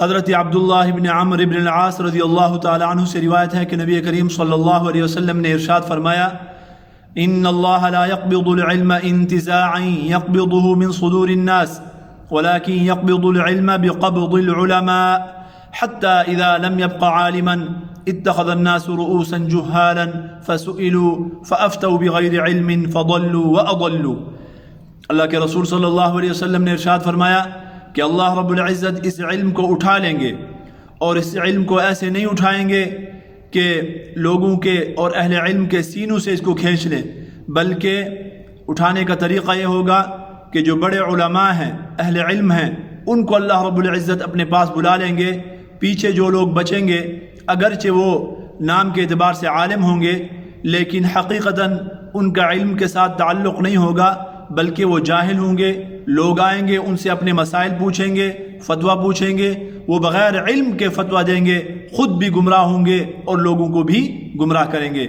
حضرت عبداللہ بن عمرو بن العاص رضی اللہ تعالی عنہ سے روایت ہے کہ نبی کریم صلی اللہ علیہ وسلم نے ارشاد فرمایا ان اللہ لا يقبض العلم انتزاعا يقبضه من صدور الناس ولكن يقبض العلم بقبض العلماء حتى اذا لم يبق عالما اتخذ الناس رؤوسا جهالا فسئلوا فافتوا بغير علم فضلوا واضلوا۔ اللہ کے رسول صلی اللہ علیہ وسلم نے ارشاد فرمایا کہ اللہ رب العزت اس علم کو اٹھا لیں گے، اور اس علم کو ایسے نہیں اٹھائیں گے کہ لوگوں کے اور اہل علم کے سینوں سے اس کو کھینچ لیں، بلکہ اٹھانے کا طریقہ یہ ہوگا کہ جو بڑے علماء ہیں، اہل علم ہیں، ان کو اللہ رب العزت اپنے پاس بلا لیں گے۔ پیچھے جو لوگ بچیں گے اگرچہ وہ نام کے اعتبار سے عالم ہوں گے لیکن حقیقتاً ان کا علم کے ساتھ تعلق نہیں ہوگا، بلکہ وہ جاہل ہوں گے۔ لوگ آئیں گے، ان سے اپنے مسائل پوچھیں گے، فتویٰ پوچھیں گے، وہ بغیر علم کے فتویٰ دیں گے، خود بھی گمراہ ہوں گے اور لوگوں کو بھی گمراہ کریں گے۔